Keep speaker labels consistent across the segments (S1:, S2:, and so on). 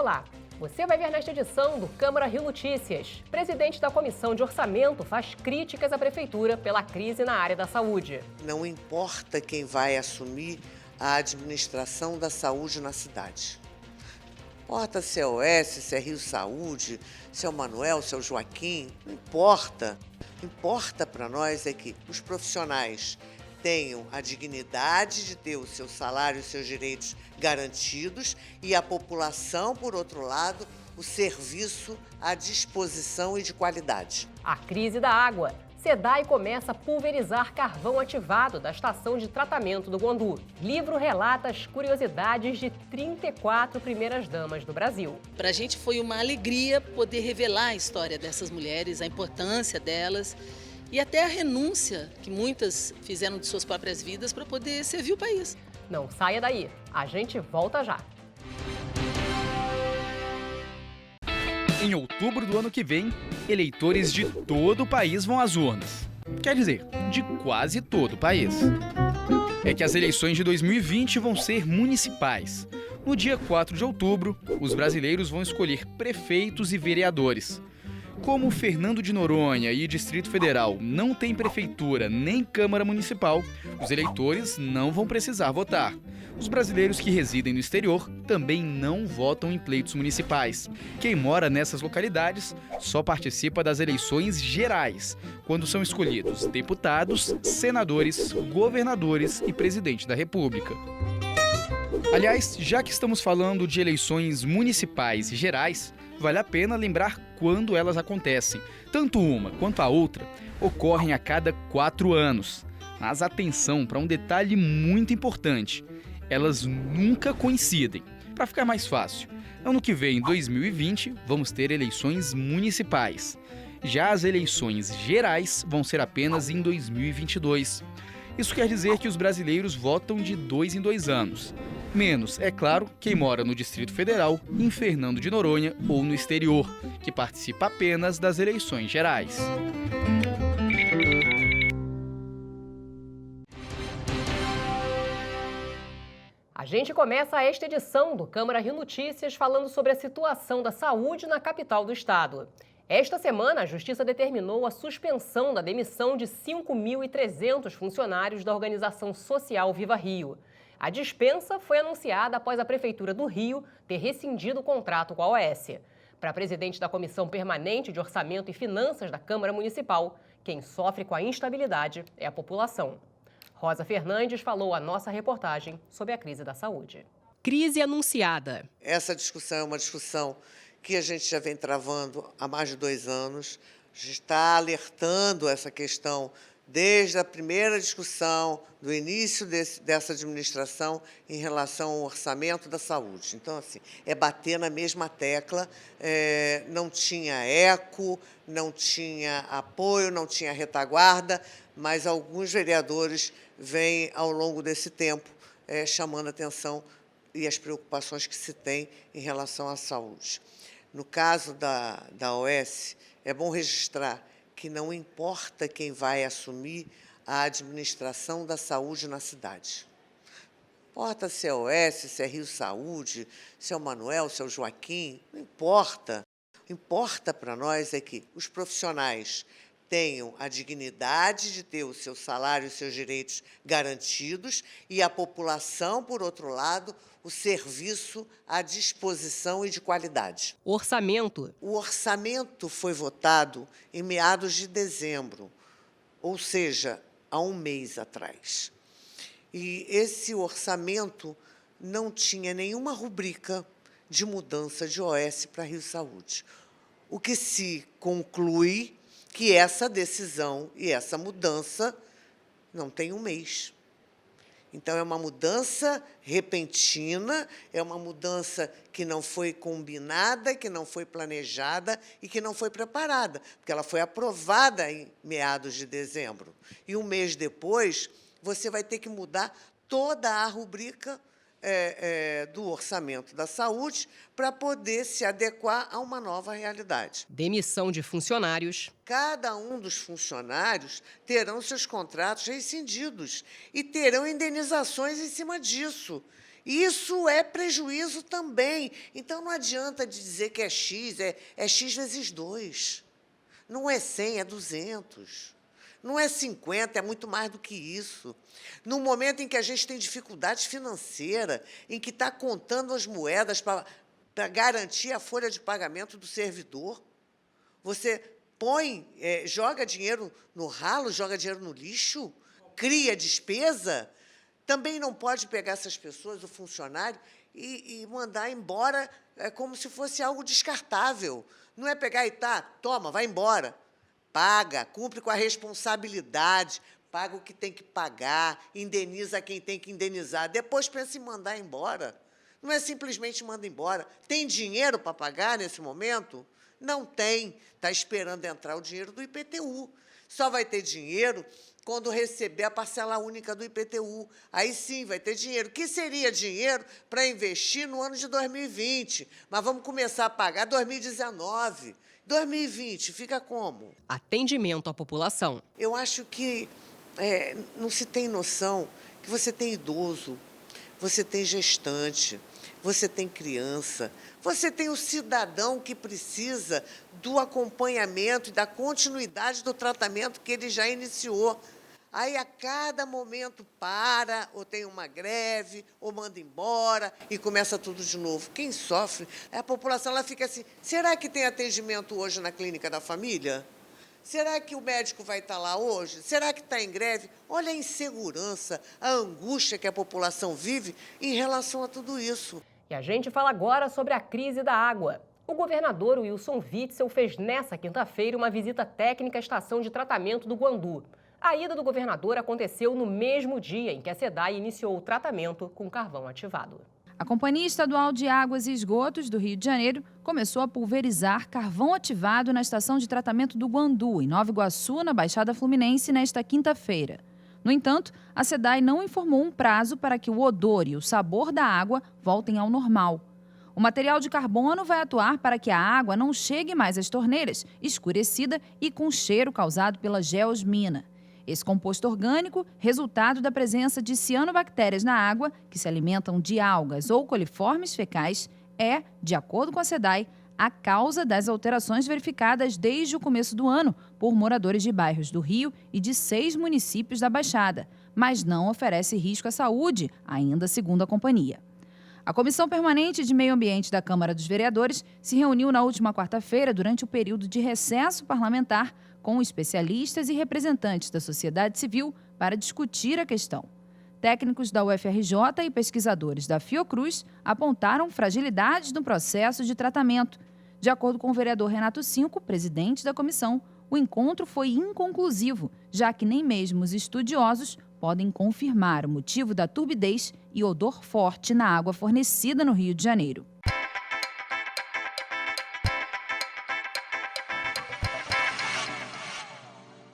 S1: Olá! Você vai ver nesta edição do Câmara Rio Notícias. Presidente da Comissão de Orçamento faz críticas à Prefeitura pela crise na área da saúde.
S2: Não importa quem vai assumir a administração da saúde na cidade. Não importa se é Oeste, se é Rio Saúde, se é o Manuel, se é o Joaquim, não importa. O que importa para nós é que os profissionais tenham a dignidade de ter o seu salário e os seus direitos garantidos e a população, por outro lado, o serviço à disposição e de qualidade.
S1: A crise da água. SEDAI começa a pulverizar carvão ativado da estação de tratamento do Guandu. Livro relata as curiosidades de 34 primeiras-damas do Brasil.
S3: Para a gente foi uma alegria poder revelar a história dessas mulheres, a importância delas e até a renúncia que muitas fizeram de suas próprias vidas para poder servir o país.
S1: Não saia daí, a gente volta já.
S4: Em outubro do ano que vem, eleitores de todo o país vão às urnas. Quer dizer, de quase todo o país. É que as eleições de 2020 vão ser municipais. No dia 4 de outubro, os brasileiros vão escolher prefeitos e vereadores. Como Fernando de Noronha e Distrito Federal não tem prefeitura nem Câmara Municipal, os eleitores não vão precisar votar. Os brasileiros que residem no exterior também não votam em pleitos municipais. Quem mora nessas localidades só participa das eleições gerais, quando são escolhidos deputados, senadores, governadores e presidente da República. Aliás, já que estamos falando de eleições municipais e gerais, vale a pena lembrar quando elas acontecem. Tanto uma quanto a outra ocorrem a cada 4 anos. Mas atenção para um detalhe muito importante: elas nunca coincidem. Para ficar mais fácil, ano que vem, em 2020, vamos ter eleições municipais. Já as eleições gerais vão ser apenas em 2022. Isso quer dizer que os brasileiros votam de 2 em 2 anos. Menos, é claro, quem mora no Distrito Federal, em Fernando de Noronha ou no exterior, que participa apenas das eleições gerais.
S1: A gente começa esta edição do Câmara Rio Notícias falando sobre a situação da saúde na capital do estado. Esta semana, a Justiça determinou a suspensão da demissão de 5.300 funcionários da organização social Viva Rio. A dispensa foi anunciada após a Prefeitura do Rio ter rescindido o contrato com a OS. Para a presidente da Comissão Permanente de Orçamento e Finanças da Câmara Municipal, quem sofre com a instabilidade é a população. Rosa Fernandes falou à nossa reportagem sobre a crise da saúde. Crise anunciada.
S2: Essa discussão é uma discussão que a gente já vem travando há mais de 2 anos. A gente está alertando essa questão desde a primeira discussão, do início dessa administração, em relação ao orçamento da saúde. Então, assim, é bater na mesma tecla, não tinha eco, não tinha apoio, não tinha retaguarda, mas alguns vereadores vêm, ao longo desse tempo, chamando a atenção e as preocupações que se tem em relação à saúde. No caso da OS, é bom registrar que não importa quem vai assumir a administração da saúde na cidade. Não importa se é Oeste, se é Rio Saúde, se é o Manuel, se é o Joaquim, não importa. O que importa para nós é que os profissionais tenham a dignidade de ter o seu salário e os seus direitos garantidos e a população, por outro lado, o serviço à disposição e de qualidade.
S1: Orçamento.
S2: O orçamento foi votado em meados de dezembro, ou seja, há um mês atrás. E esse orçamento não tinha nenhuma rubrica de mudança de OS para Rio Saúde. O que se conclui que essa decisão e essa mudança não tem um mês. Então, é uma mudança repentina, é uma mudança que não foi combinada, que não foi planejada e que não foi preparada, porque ela foi aprovada em meados de dezembro. E um mês depois, você vai ter que mudar toda a rubrica do orçamento da saúde para poder se adequar a uma nova realidade.
S1: Demissão de funcionários.
S2: Cada um dos funcionários terão seus contratos rescindidos e terão indenizações em cima disso. Isso é prejuízo também. Então, não adianta dizer que é X, é X vezes 2. Não é 100, é 200. Não é 50, é muito mais do que isso. No momento em que a gente tem dificuldade financeira, em que está contando as moedas para garantir a folha de pagamento do servidor, você joga dinheiro no ralo, joga dinheiro no lixo, cria despesa. Também não pode pegar essas pessoas, o funcionário, e mandar embora como se fosse algo descartável. Não é pegar e toma, vai embora. Paga, cumpre com a responsabilidade, paga o que tem que pagar, indeniza quem tem que indenizar. Depois pensa em mandar embora. Não é simplesmente manda embora. Tem dinheiro para pagar nesse momento? Não tem. Está esperando entrar o dinheiro do IPTU. Só vai ter dinheiro quando receber a parcela única do IPTU. Aí sim vai ter dinheiro, que seria dinheiro para investir no ano de 2020. Mas vamos começar a pagar 2019. 2020, fica como?
S1: Atendimento à população.
S2: Eu acho que não se tem noção que você tem idoso, você tem gestante, você tem criança, você tem o cidadão que precisa do acompanhamento e da continuidade do tratamento que ele já iniciou. Aí, a cada momento, ou tem uma greve, ou manda embora, e começa tudo de novo. Quem sofre é a população. Ela fica assim, será que tem atendimento hoje na clínica da família? Será que o médico vai estar lá hoje? Será que está em greve? Olha a insegurança, a angústia que a população vive em relação a tudo isso.
S1: E a gente fala agora sobre a crise da água. O governador Wilson Witzel fez nesta quinta-feira uma visita técnica à estação de tratamento do Guandu. A ida do governador aconteceu no mesmo dia em que a SEDAI iniciou o tratamento com carvão ativado.
S5: A Companhia Estadual de Águas e Esgotos do Rio de Janeiro começou a pulverizar carvão ativado na estação de tratamento do Guandu, em Nova Iguaçu, na Baixada Fluminense, nesta quinta-feira. No entanto, a SEDAI não informou um prazo para que o odor e o sabor da água voltem ao normal. O material de carbono vai atuar para que a água não chegue mais às torneiras, escurecida e com cheiro causado pela geosmina. Esse composto orgânico, resultado da presença de cianobactérias na água, que se alimentam de algas ou coliformes fecais, é, de acordo com a SEDAI, a causa das alterações verificadas desde o começo do ano por moradores de bairros do Rio e de 6 municípios da Baixada, mas não oferece risco à saúde, ainda segundo a companhia. A Comissão Permanente de Meio Ambiente da Câmara dos Vereadores se reuniu na última quarta-feira durante o período de recesso parlamentar com especialistas e representantes da sociedade civil para discutir a questão. Técnicos da UFRJ e pesquisadores da Fiocruz apontaram fragilidades no processo de tratamento. De acordo com o vereador Renato Cinco, presidente da comissão, o encontro foi inconclusivo, já que nem mesmo os estudiosos podem confirmar o motivo da turbidez e odor forte na água fornecida no Rio de Janeiro.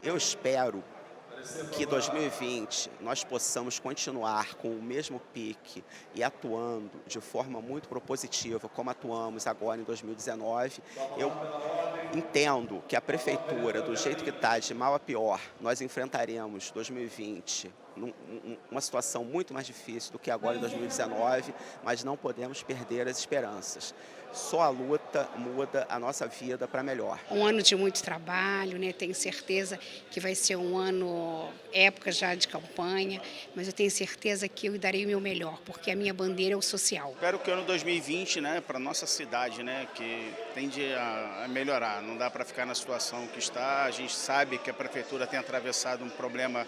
S6: Eu espero que 2020 nós possamos continuar com o mesmo pique e atuando de forma muito propositiva, como atuamos agora em 2019. Eu entendo que a Prefeitura, do jeito que está, de mal a pior, nós enfrentaremos 2020 uma situação muito mais difícil do que agora em 2019, mas não podemos perder as esperanças. Só a luta muda a nossa vida para melhor.
S7: Um ano de muito trabalho, né? Tenho certeza que vai ser um ano, época já de campanha, mas eu tenho certeza que eu darei o meu melhor, porque a minha bandeira é o social.
S8: Espero que o ano 2020, né, para a nossa cidade, né, que tende a melhorar, não dá para ficar na situação que está. A gente sabe que a Prefeitura tem atravessado um problema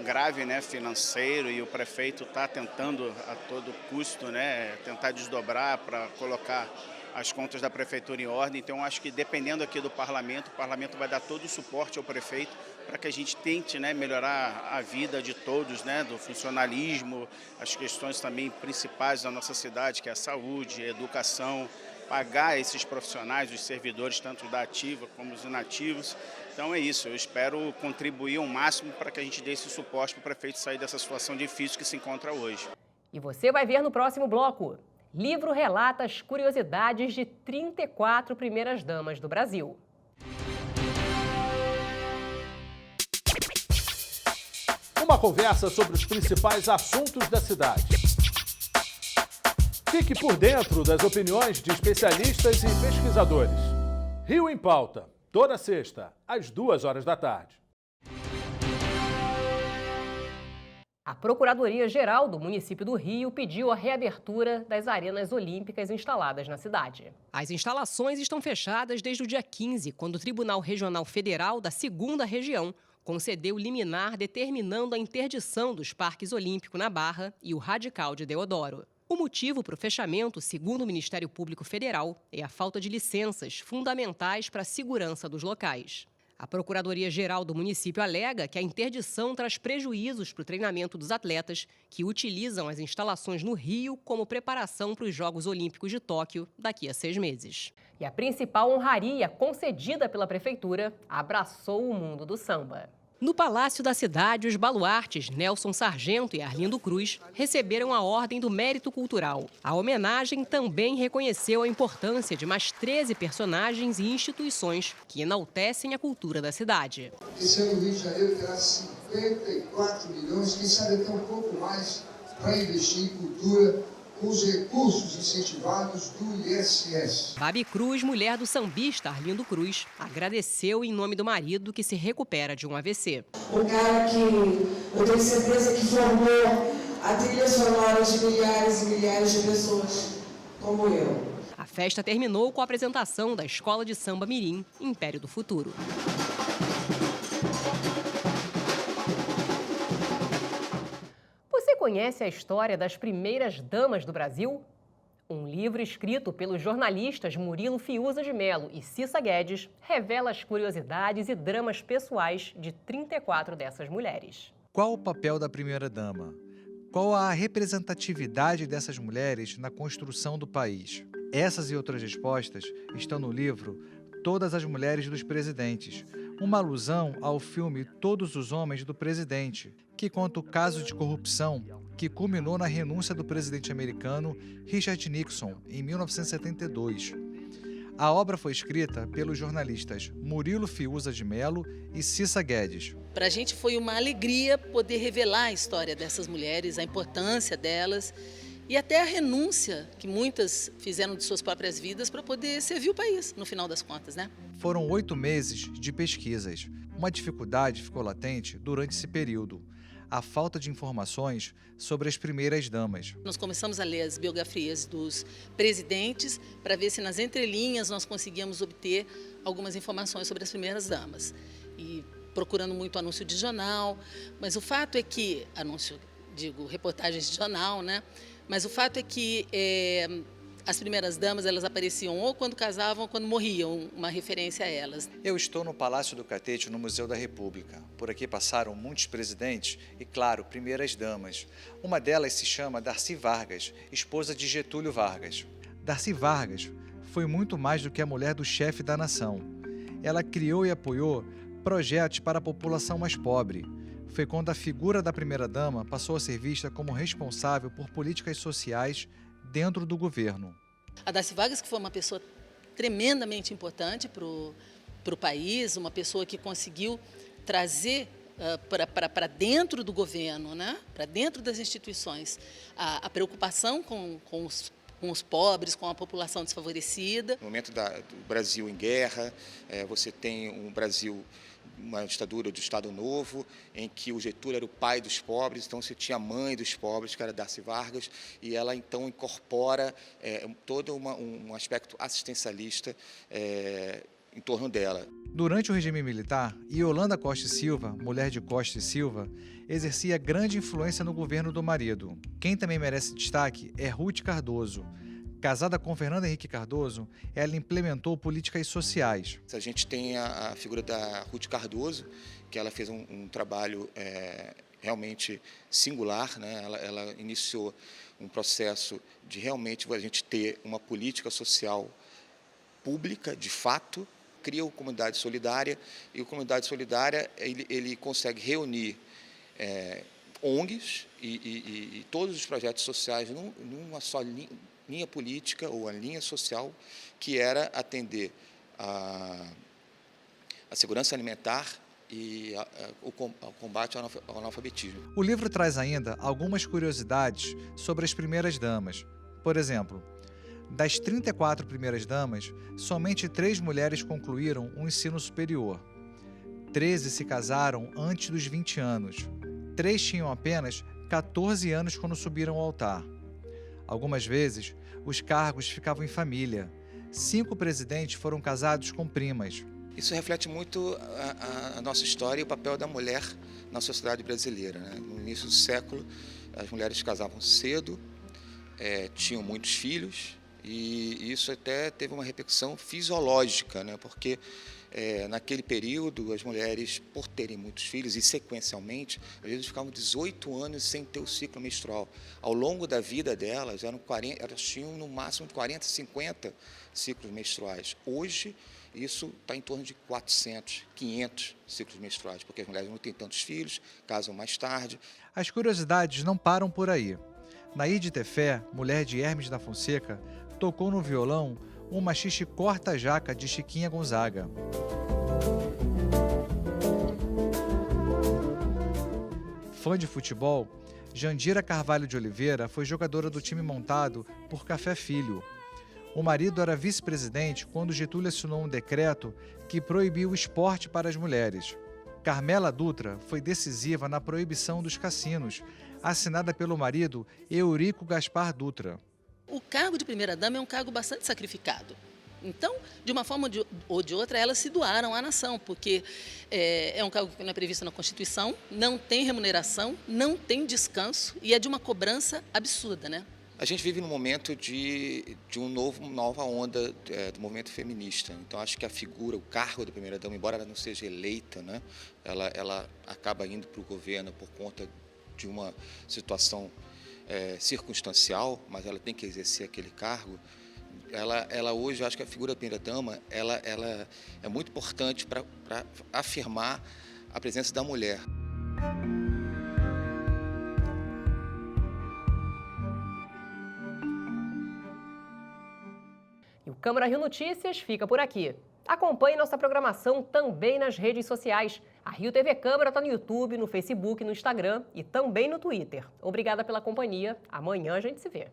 S8: grave, né, financeiro, e o prefeito está tentando a todo custo, né, tentar desdobrar para colocar as contas da prefeitura em ordem. Então, acho que dependendo aqui do parlamento, o parlamento vai dar todo o suporte ao prefeito para que a gente tente, né, melhorar a vida de todos, né, do funcionalismo, as questões também principais da nossa cidade, que é a saúde, a educação, pagar esses profissionais, os servidores, tanto da ativa como os inativos. Então é isso, eu espero contribuir ao máximo para que a gente dê esse suporte para o prefeito sair dessa situação difícil que se encontra hoje.
S1: E você vai ver no próximo bloco. Livro relata as curiosidades de 34 primeiras-damas do Brasil.
S9: Uma conversa sobre os principais assuntos da cidade. Fique por dentro das opiniões de especialistas e pesquisadores. Rio em Pauta, toda sexta, às 14h.
S1: A Procuradoria-Geral do município do Rio pediu a reabertura das arenas olímpicas instaladas na cidade. As instalações estão fechadas desde o dia 15, quando o Tribunal Regional Federal da 2ª Região concedeu liminar determinando a interdição dos parques Olímpico na Barra e o Radical de Deodoro. O motivo para o fechamento, segundo o Ministério Público Federal, é a falta de licenças fundamentais para a segurança dos locais. A Procuradoria-Geral do município alega que a interdição traz prejuízos para o treinamento dos atletas que utilizam as instalações no Rio como preparação para os Jogos Olímpicos de Tóquio daqui a 6 meses. E a principal honraria concedida pela Prefeitura abraçou o mundo do samba. No Palácio da Cidade, os baluartes Nelson Sargento e Arlindo Cruz receberam a Ordem do Mérito Cultural. A homenagem também reconheceu a importância de mais 13 personagens e instituições que enaltecem a cultura da cidade.
S10: Esse ano o Rio de Janeiro terá 54 milhões, quem sabe até um pouco mais, para investir em cultura, com os recursos incentivados do ISS.
S1: Babi Cruz, mulher do sambista Arlindo Cruz, agradeceu em nome do marido que se recupera de um AVC.
S11: Um cara que eu tenho certeza que formou a trilha sonora de milhares e milhares de pessoas como eu.
S1: A festa terminou com a apresentação da Escola de Samba Mirim, Império do Futuro. Você conhece a história das primeiras damas do Brasil? Um livro escrito pelos jornalistas Murilo Fiuza de Mello e Cissa Guedes revela as curiosidades e dramas pessoais de 34 dessas mulheres.
S12: Qual o papel da primeira-dama? Qual a representatividade dessas mulheres na construção do país? Essas e outras respostas estão no livro Todas as Mulheres dos Presidentes, uma alusão ao filme Todos os Homens do Presidente, que conta o caso de corrupção que culminou na renúncia do presidente americano Richard Nixon em 1972. A obra foi escrita pelos jornalistas Murilo Fiuza de Mello e Cissa Guedes.
S3: Para a gente foi uma alegria poder revelar a história dessas mulheres, a importância delas e até a renúncia que muitas fizeram de suas próprias vidas para poder servir o país, no final das contas, né?
S12: Foram 8 meses de pesquisas. Uma dificuldade ficou latente durante esse período: a falta de informações sobre as primeiras damas.
S3: Nós começamos a ler as biografias dos presidentes para ver se nas entrelinhas nós conseguíamos obter algumas informações sobre as primeiras damas. E procurando muito anúncio de jornal, mas o fato é que, reportagens de jornal, né? Mas o fato é que as primeiras damas, elas apareciam ou quando casavam ou quando morriam, uma referência a elas.
S12: Eu estou no Palácio do Catete, no Museu da República. Por aqui passaram muitos presidentes e, claro, primeiras damas. Uma delas se chama Darcy Vargas, esposa de Getúlio Vargas. Darcy Vargas foi muito mais do que a mulher do chefe da nação. Ela criou e apoiou projetos para a população mais pobre. Foi quando a figura da primeira-dama passou a ser vista como responsável por políticas sociais dentro do governo.
S3: A Darcy Vargas, que foi uma pessoa tremendamente importante para o país, uma pessoa que conseguiu trazer para dentro do governo, né? Para dentro das instituições, a preocupação com os pobres, com a população desfavorecida.
S13: No momento do Brasil em guerra, você tem um Brasil, uma ditadura do Estado Novo, em que o Getúlio era o pai dos pobres, então você tinha a mãe dos pobres, que era Darcy Vargas, e ela então incorpora todo um aspecto assistencialista em torno dela.
S12: Durante o regime militar, Yolanda Costa e Silva, mulher de Costa e Silva, exercia grande influência no governo do marido. Quem também merece destaque é Ruth Cardoso. Casada com Fernando Henrique Cardoso, ela implementou políticas sociais.
S13: A gente tem a figura da Ruth Cardoso, que ela fez um trabalho realmente singular, né? Ela iniciou um processo de realmente a gente ter uma política social pública, de fato, cria o Comunidade Solidária, e o Comunidade Solidária ele consegue reunir ONGs e todos os projetos sociais numa só linha política ou a linha social, que era atender a segurança alimentar e o combate ao analfabetismo.
S12: O livro traz ainda algumas curiosidades sobre as primeiras damas. Por exemplo, das 34 primeiras-damas, somente 3 mulheres concluíram o ensino superior. 13 se casaram antes dos 20 anos. 3 tinham apenas 14 anos quando subiram ao altar. Algumas vezes, os cargos ficavam em família. 5 presidentes foram casados com primas.
S13: Isso reflete muito a nossa história e o papel da mulher na sociedade brasileira, né? No início do século, as mulheres casavam cedo, tinham muitos filhos, e isso até teve uma repercussão fisiológica, né? Porque naquele período as mulheres, por terem muitos filhos e sequencialmente, às vezes ficavam 18 anos sem ter o ciclo menstrual. Ao longo da vida delas, elas tinham no máximo 40, 50 ciclos menstruais. Hoje, isso está em torno de 400, 500 ciclos menstruais, porque as mulheres não têm tantos filhos, casam mais tarde.
S12: As curiosidades não param por aí. Naide Tefé, mulher de Hermes da Fonseca, tocou no violão um machixe corta-jaca de Chiquinha Gonzaga. Fã de futebol, Jandira Carvalho de Oliveira foi jogadora do time montado por Café Filho. O marido era vice-presidente quando Getúlio assinou um decreto que proibiu o esporte para as mulheres. Carmela Dutra foi decisiva na proibição dos cassinos, assinada pelo marido Eurico Gaspar Dutra.
S3: O cargo de primeira-dama é um cargo bastante sacrificado. Então, de uma forma ou de outra, elas se doaram à nação, porque é um cargo que não é previsto na Constituição, não tem remuneração, não tem descanso e é de uma cobrança absurda, né?
S13: A gente vive num momento de uma nova onda do movimento feminista. Então, acho que a figura, o cargo da primeira-dama, embora ela não seja eleita, né, ela acaba indo para o governo por conta de uma situação circunstancial, mas ela tem que exercer aquele cargo. Ela hoje, acho que a figura da primeira-dama, ela é muito importante para afirmar a presença da mulher.
S1: E o Câmara Rio Notícias fica por aqui. Acompanhe nossa programação também nas redes sociais. A Rio TV Câmara está no YouTube, no Facebook, no Instagram e também no Twitter. Obrigada pela companhia. Amanhã a gente se vê.